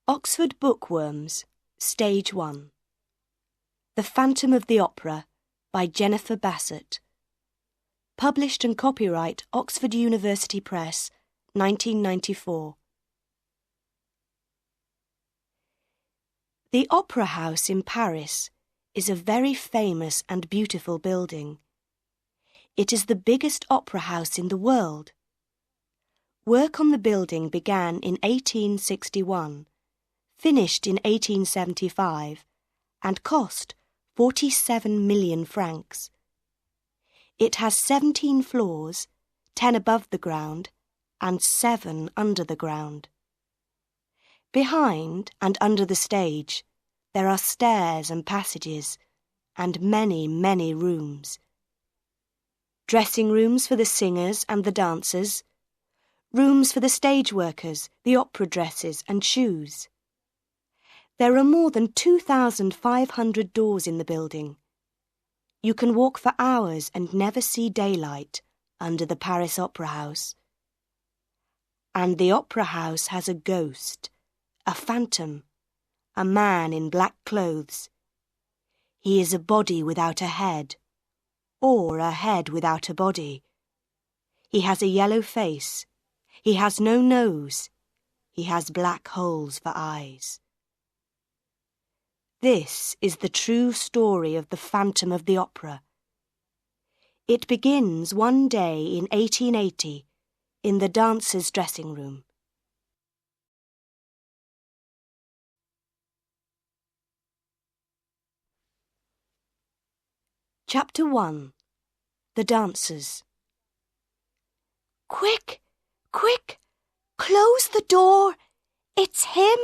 Oxford Bookworms, Stage 1. The Phantom of the Opera by Jennifer Bassett. Published and copyright Oxford University Press, 1994. The Opera House in Paris is a very famous and beautiful building. It is the biggest opera house in the world. Work on the building began in 1861, finished in 1875, and cost 47 million francs. It has 17 floors, 10 above the ground, and 7 under the ground. Behind and under the stage, there are stairs and passages, and many, many rooms. Dressing rooms for the singers and the dancers, rooms for the stage workers, the opera dresses and shoes. There are more than 2,500 doors in the building. You can walk for hours and never see daylight under the Paris Opera House. And the Opera House has a ghost, a phantom, a man in black clothes. He is a body without a head, or a head without a body. He has a yellow face. He has no nose. He has black holes for eyes. This is the true story of the Phantom of the Opera. It begins one day in 1880 in the dancers' dressing room. Chapter 1. The Dancers. Quick! Quick! Close the door! It's him!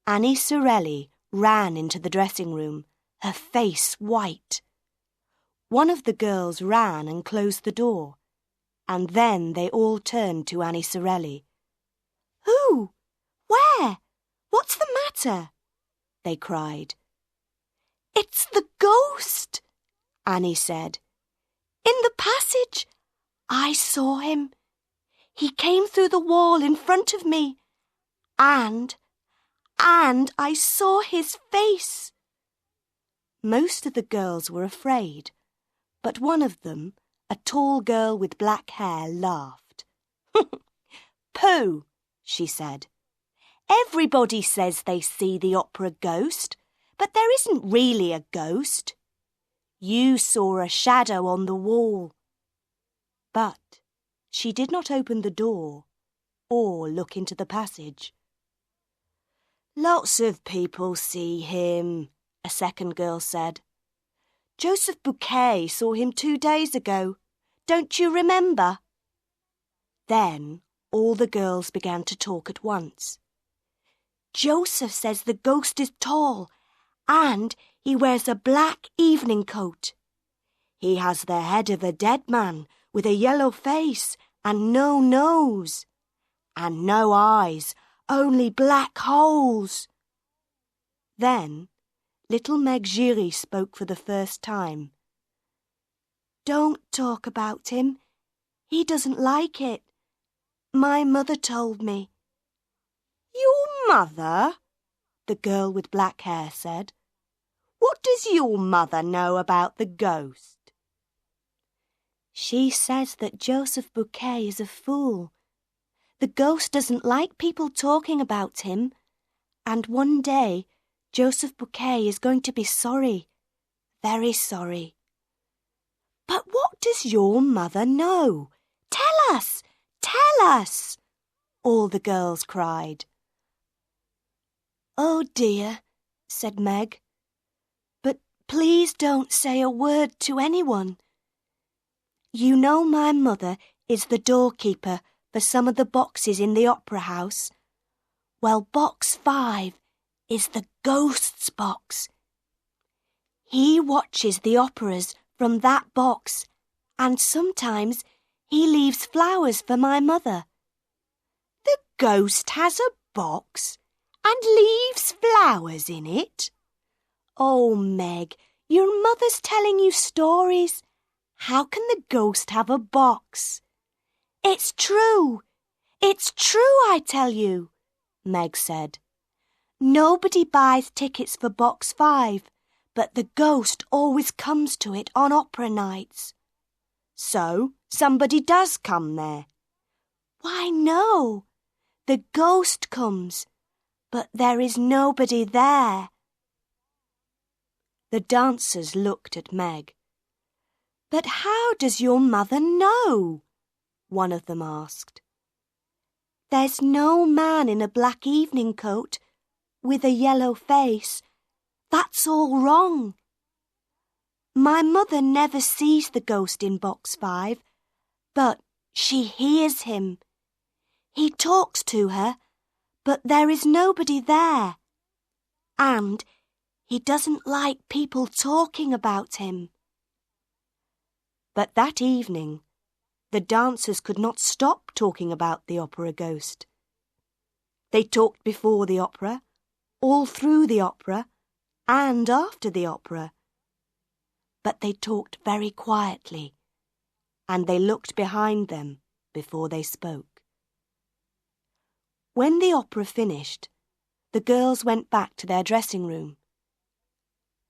Annie Sorelli ran into the dressing room, her face white. One of the girls ran and closed the door, and then they all turned to Annie Sorelli. Who? Where? What's the matter? They cried. It's the ghost, Annie said. In the passage. I saw him. He came through the wall in front of me, and I saw his face. Most of the girls were afraid, but one of them, a tall girl with black hair, laughed. Pooh, she said. Everybody says they see the opera ghost, but there isn't really a ghost. You saw a shadow on the wall. But she did not open the door or look into the passage. Lots of people see him, a second girl said. Joseph Bouquet saw him 2 days ago. Don't you remember? Then all the girls began to talk at once. Joseph says the ghost is tall and he wears a black evening coat. He has the head of a dead man with a yellow face and no nose, and no eyes, only black holes. Then little Meg Giry spoke for the first time. Don't talk about him. He doesn't like it. My mother told me. Your mother? The girl with black hair said. What does your mother know about the ghost? She says that Joseph Bouquet is a fool. The ghost doesn't like people talking about him, and one day Joseph Bouquet is going to be sorry, very sorry. But what does your mother know? Tell us! Tell us! All the girls cried. Oh dear, said Meg. But please don't say a word to anyone. You know my mother is the doorkeeper for some of the boxes in the opera house. Well, box 5 is the ghost's box. He watches the operas from that box, and sometimes he leaves flowers for my mother. The ghost has a box and leaves flowers in it? Oh, Meg, your mother's telling you stories. How can the ghost have a box? It's true. It's true, I tell you, Meg said. Nobody buys tickets for box 5, but the ghost always comes to it on opera nights. So somebody does come there. Why, no. The ghost comes, but there is nobody there. The dancers looked at Meg. But how does your mother know? One of them asked. There's no man in a black evening coat with a yellow face. That's all wrong. My mother never sees the ghost in box 5, but she hears him. He talks to her, but there is nobody there. And he doesn't like people talking about him. But that evening, the dancers could not stop talking about the opera ghost. They talked before the opera, all through the opera, and after the opera. But they talked very quietly, and they looked behind them before they spoke. When the opera finished, the girls went back to their dressing room.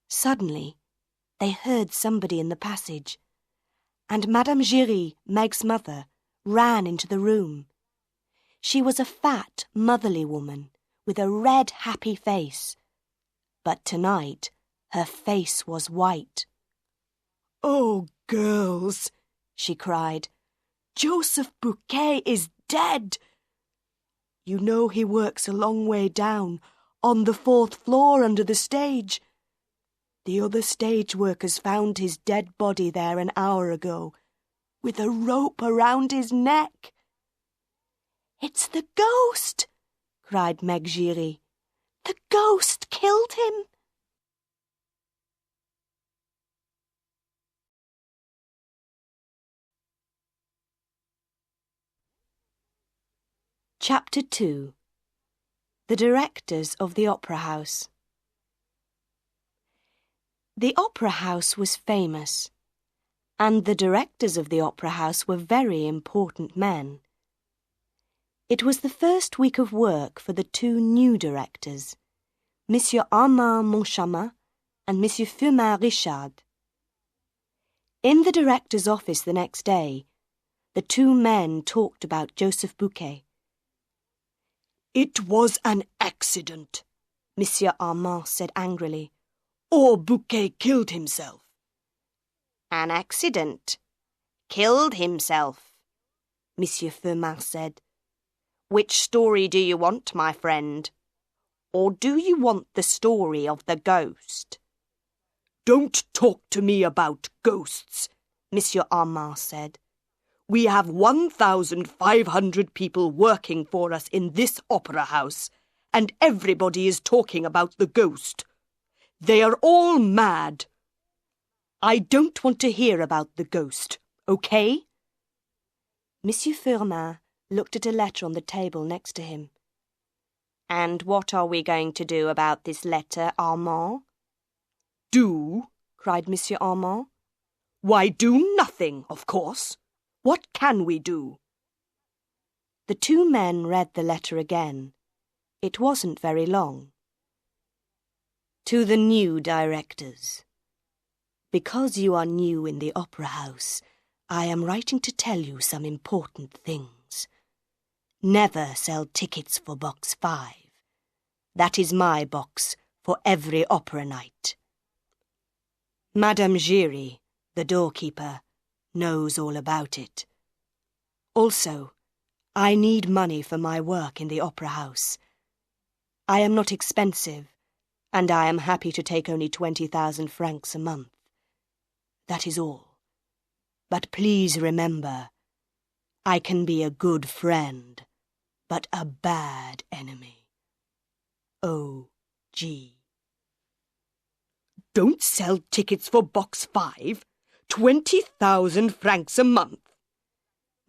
Suddenly, they heard somebody in the passage, and Madame Giry, Meg's mother, ran into the room. She was a fat, motherly woman with a red, happy face. But tonight, her face was white. "Oh, girls," she cried, "Joseph Bouquet is dead. You know he works a long way down, on the 4th floor under the stage. The other stage workers found his dead body there an hour ago, with a rope around his neck." "It's the ghost!" cried Meg Giry. "The ghost killed him!" Chapter 2. The Directors of the Opera House. The Opera House was famous, and the directors of the Opera House were very important men. It was the first week of work for the 2 new directors, Monsieur Armand Moncharmin and Monsieur Firmin Richard. In the director's office the next day, the 2 men talked about Joseph Bouquet. "It was an accident," Monsieur Armand said angrily. "Or Bouquet killed himself." "An accident? Killed himself?" Monsieur Firmin said. "Which story do you want, my friend? Or do you want the story of the ghost?" "Don't talk to me about ghosts," Monsieur Armand said. "We have 1,500 people working for us in this opera house, and everybody is talking about the ghost. They are all mad. I don't want to hear about the ghost, okay?" Monsieur Firmin looked at a letter on the table next to him. "And what are we going to do about this letter, Armand?" "Do?" cried Monsieur Armand. "Why, do nothing, of course. What can we do?" The 2 men read the letter again. It wasn't very long. To the new directors. Because you are new in the opera house, I am writing to tell you some important things. Never sell tickets for box 5. That is my box for every opera night. Madame Giry, the doorkeeper, knows all about it. Also, I need money for my work in the opera house. I am not expensive, and I am happy to take only 20,000 francs a month. That is all. But please remember, I can be a good friend, but a bad enemy. O.G. Don't sell tickets for box 5. 20,000 francs a month.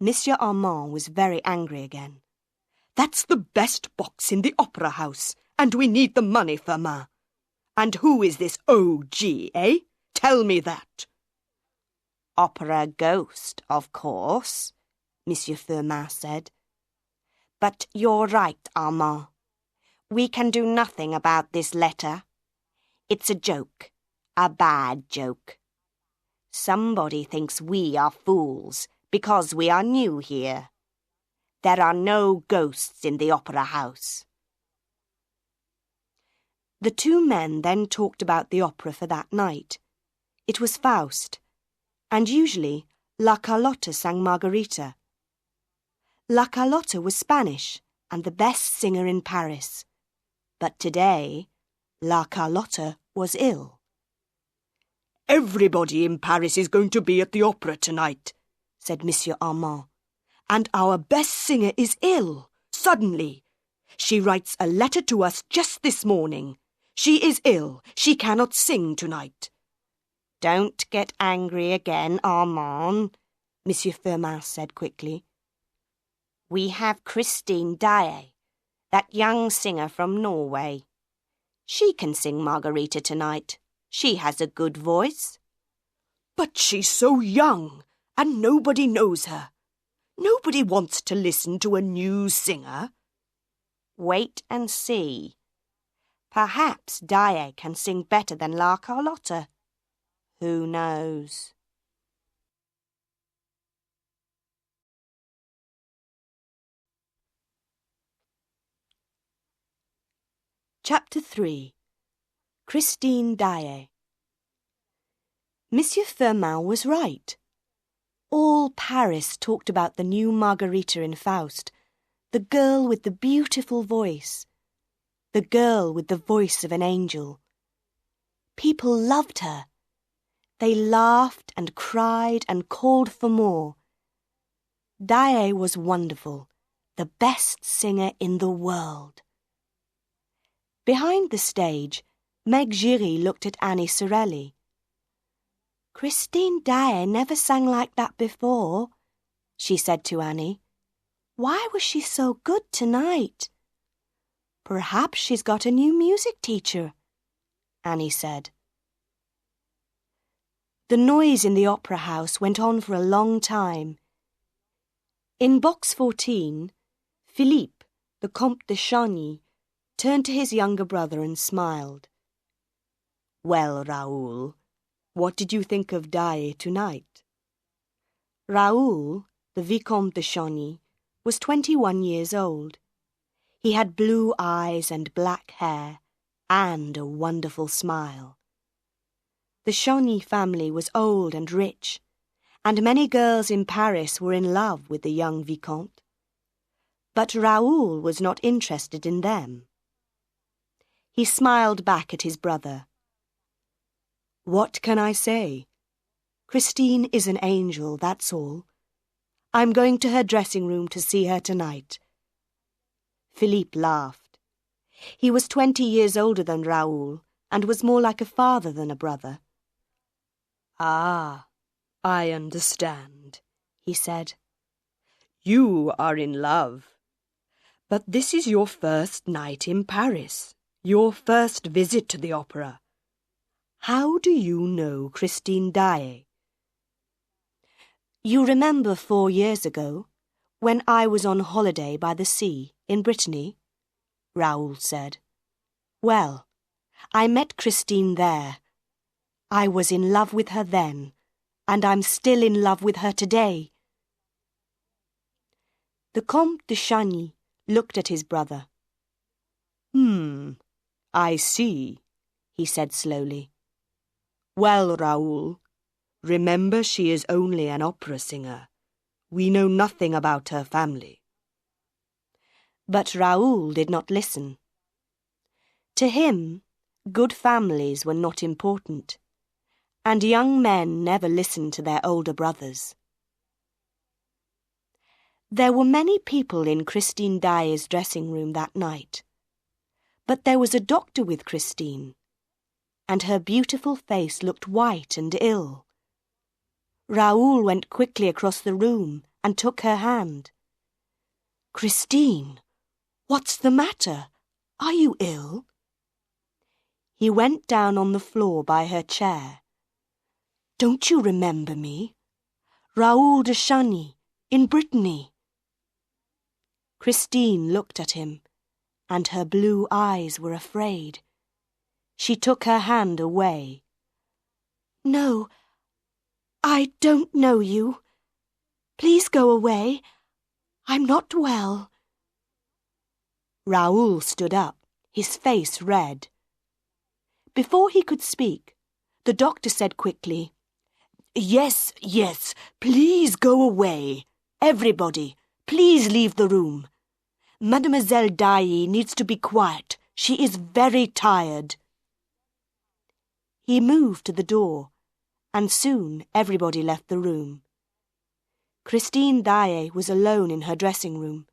Monsieur Armand was very angry again. That's the best box in the opera house, and we need the money, Firmin. And who is this O.G., eh? Tell me that. Opera ghost, of course, Monsieur Firmin said. But you're right, Armand. We can do nothing about this letter. It's a joke, a bad joke. Somebody thinks we are fools because we are new here. There are no ghosts in the opera house. The two men then talked about the opera for that night. It was Faust, and usually La Carlotta sang Margarita. La Carlotta was Spanish and the best singer in Paris. But today, La Carlotta was ill. "Everybody in Paris is going to be at the opera tonight," said Monsieur Armand. "And our best singer is ill, suddenly. She writes a letter to us just this morning. She is ill. She cannot sing tonight." "Don't get angry again, Armand," Monsieur Firmin said quickly. "We have Christine Daae, that young singer from Norway. She can sing Margarita tonight. She has a good voice." "But she's so young, and nobody knows her. Nobody wants to listen to a new singer." "Wait and see. Perhaps Daae can sing better than La Carlotta. Who knows?" Chapter 3. Christine Daae. Monsieur Firmin was right. All Paris talked about the new Margarita in Faust, the girl with the beautiful voice, the girl with the voice of an angel. People loved her. They laughed and cried and called for more. Daae was wonderful, the best singer in the world. Behind the stage, Meg Giry looked at Annie Sorelli. "Christine Daae never sang like that before," she said to Annie. "Why was she so good tonight?" "Perhaps she's got a new music teacher," Annie said. The noise in the opera house went on for a long time. In box 14, Philippe, the Comte de Chagny, turned to his younger brother and smiled. "Well, Raoul, what did you think of Daae tonight?" Raoul, the Vicomte de Chagny, was 21 years old. He had blue eyes and black hair, and a wonderful smile. The Chagny family was old and rich, and many girls in Paris were in love with the young Vicomte. But Raoul was not interested in them. He smiled back at his brother. "What can I say? Christine is an angel, that's all. I'm going to her dressing room to see her tonight." Philippe laughed. He was 20 years older than Raoul and was more like a father than a brother. "Ah, I understand," he said. "You are in love. But this is your first night in Paris, your first visit to the opera. How do you know Christine Daae?" "You remember 4 years ago, when I was on holiday by the sea in Brittany?" Raoul said. "Well, I met Christine there. I was in love with her then, and I'm still in love with her today." The Comte de Chagny looked at his brother. I see," he said slowly. "Well, Raoul, remember she is only an opera singer. We know nothing about her family." But Raoul did not listen. To him, good families were not important, and young men never listened to their older brothers. There were many people in Christine Daae's dressing room that night, but there was a doctor with Christine, and her beautiful face looked white and ill. Raoul went quickly across the room and took her hand. "Christine, what's the matter? Are you ill?" He went down on the floor by her chair. "Don't you remember me? Raoul de Chagny, in Brittany." Christine looked at him, and her blue eyes were afraid. She took her hand away. "No, I don't know you. Please go away. I'm not well." Raoul stood up, his face red. Before he could speak, the doctor said quickly, Yes, please go away. Everybody, please leave the room. Mademoiselle Daae needs to be quiet. She is very tired." He moved to the door, and soon everybody left the room. Christine Daae was alone in her dressing room.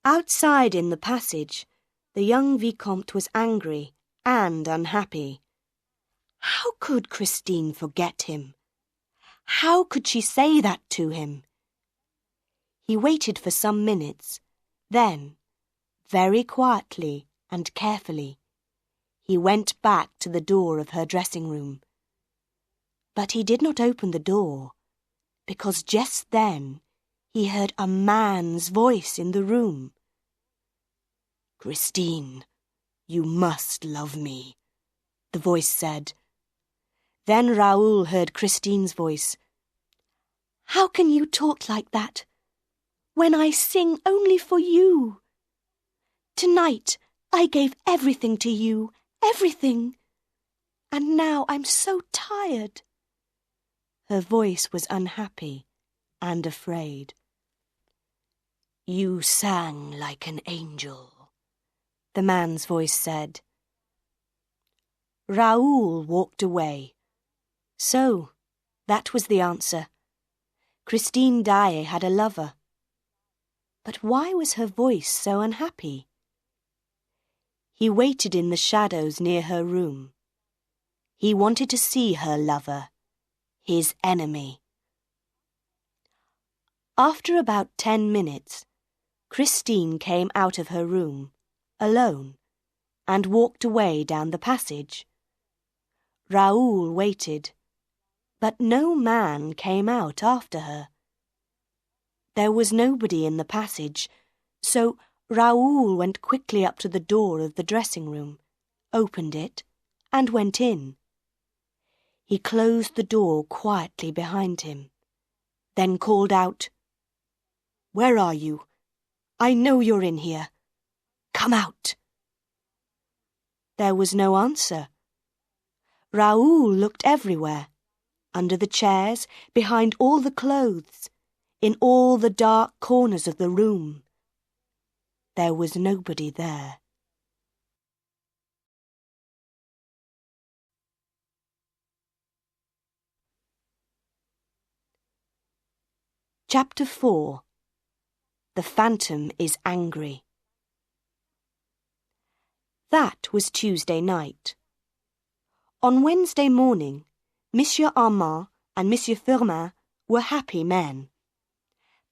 Outside in the passage, the young Vicomte was angry and unhappy. How could Christine forget him? How could she say that to him? He waited for some minutes. Then, very quietly and carefully, he went back to the door of her dressing room. But he did not open the door, because just then he heard a man's voice in the room. "Christine, you must love me," the voice said. Then Raoul heard Christine's voice. "How can you talk like that, when I sing only for you? Tonight I gave everything to you, everything. And now I'm so tired." Her voice was unhappy and afraid. "You sang like an angel," the man's voice said. Raoul walked away. So, that was the answer. Christine Daae had a lover. But why was her voice so unhappy? He waited in the shadows near her room. He wanted to see her lover, his enemy. After about 10 minutes, Christine came out of her room, alone, and walked away down the passage. Raoul waited, but no man came out after her. There was nobody in the passage, so Raoul went quickly up to the door of the dressing room, opened it, and went in. He closed the door quietly behind him, then called out, "Where are you? I know you're in here. Come out." There was no answer. Raoul looked everywhere, under the chairs, behind all the clothes, in all the dark corners of the room. There was nobody there. Chapter 4. The Phantom is Angry. That was Tuesday night. On Wednesday morning, Monsieur Armand and Monsieur Firmin were happy men.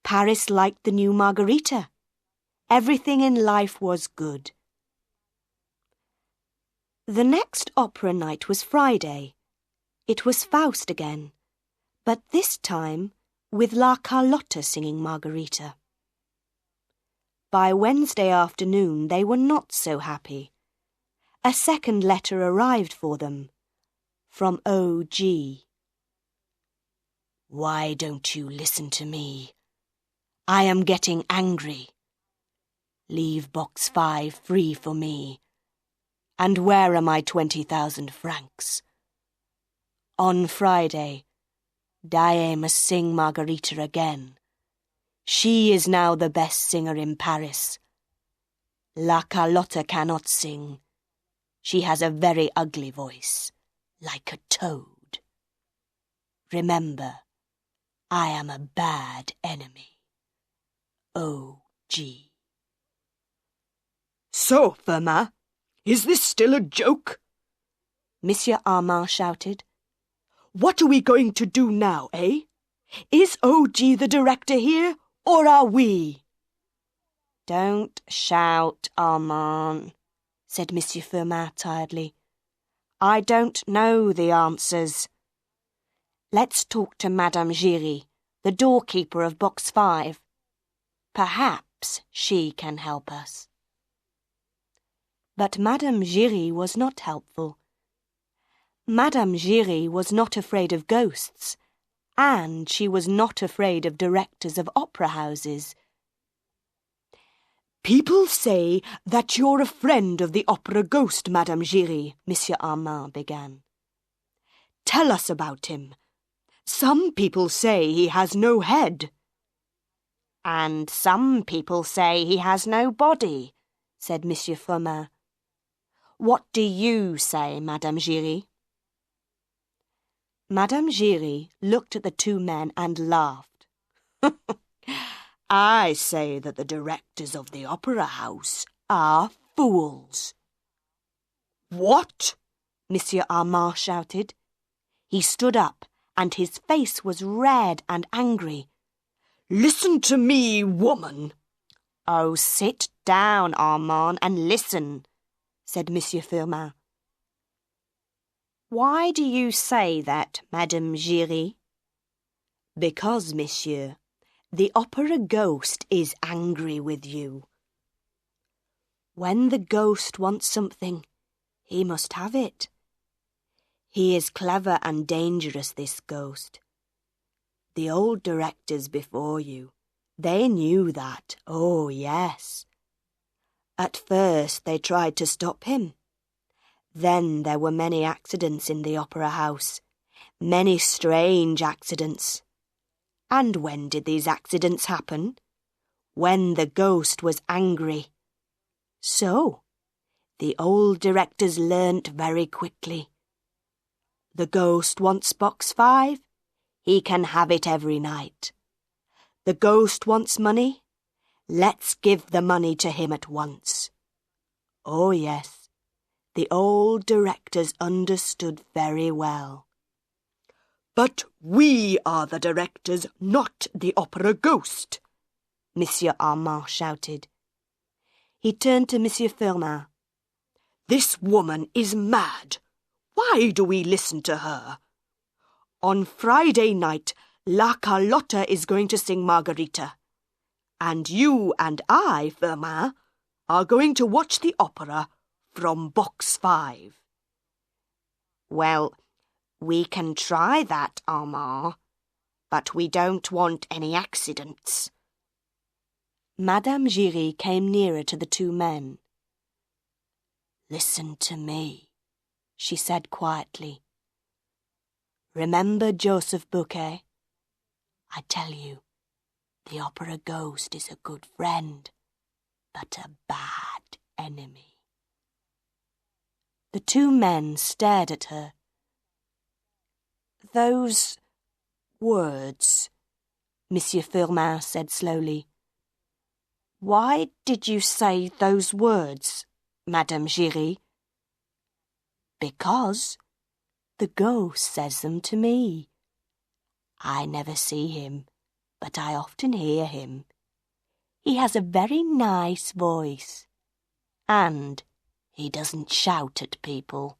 Paris liked the new Margarita. Everything in life was good. The next opera night was Friday. It was Faust again, but this time with La Carlotta singing Margarita. By Wednesday afternoon they were not so happy. A second letter arrived for them, from O.G. "Why don't you listen to me? I am getting angry. Leave box 5 free for me. And where are my 20,000 francs? On Friday, Daae must sing Margarita again. She is now the best singer in Paris. La Carlotta cannot sing. She has a very ugly voice, like a toad. Remember, I am a bad enemy. O.G." "So, Firmin, is this still a joke?" Monsieur Armand shouted. "What are we going to do now, eh? Is O.G. the director here, or are we?" "Don't shout, Armand," said Monsieur Firmin tiredly. "I don't know the answers. Let's talk to Madame Giry, the doorkeeper of box 5. Perhaps Perhaps she can help us." But Madame Giry was not helpful. Madame Giry was not afraid of ghosts, and she was not afraid of directors of opera houses. "People say that you're a friend of the opera ghost, Madame Giry," Monsieur Armand began. "Tell us about him. Some people say he has no head." "And some people say he has no body," said Monsieur Firmin. "What do you say, Madame Giry?" Madame Giry looked at the two men and laughed. "I say that the directors of the opera house are fools." "What?" Monsieur Armand shouted. He stood up, and his face was red and angry. "Listen to me, woman." "Oh, sit down, Armand, and listen," said Monsieur Firmin. "Why do you say that, Madame Giry?" "Because, monsieur, the opera ghost is angry with you." "When the ghost wants something, he must have it. He is clever and dangerous, this ghost. The old directors before you, they knew that, oh yes. At first they tried to stop him. Then there were many accidents in the opera house, many strange accidents. And when did these accidents happen? When the ghost was angry. So, the old directors learnt very quickly. The ghost wants box 5. He can have it every night. The ghost wants money. Let's give the money to him at once. Oh yes, the old directors understood very well. "But we are the directors, not the opera ghost," Monsieur Armand shouted. He turned to Monsieur Firmin. "This woman is mad. Why do we listen to her? On Friday night, La Carlotta is going to sing Margarita. And you and I, Firmin, are going to watch the opera from box 5. "Well, we can try that, Armand, but we don't want any accidents." Madame Giry came nearer to the two men. "Listen to me," she said quietly. "Remember Joseph Bouquet? I tell you, the opera ghost is a good friend, but a bad enemy." The two men stared at her. "Those words," Monsieur Firmin said slowly. "Why did you say those words, Madame Giry?" "Because the ghost says them to me. I never see him, but I often hear him. He has a very nice voice, and he doesn't shout at people."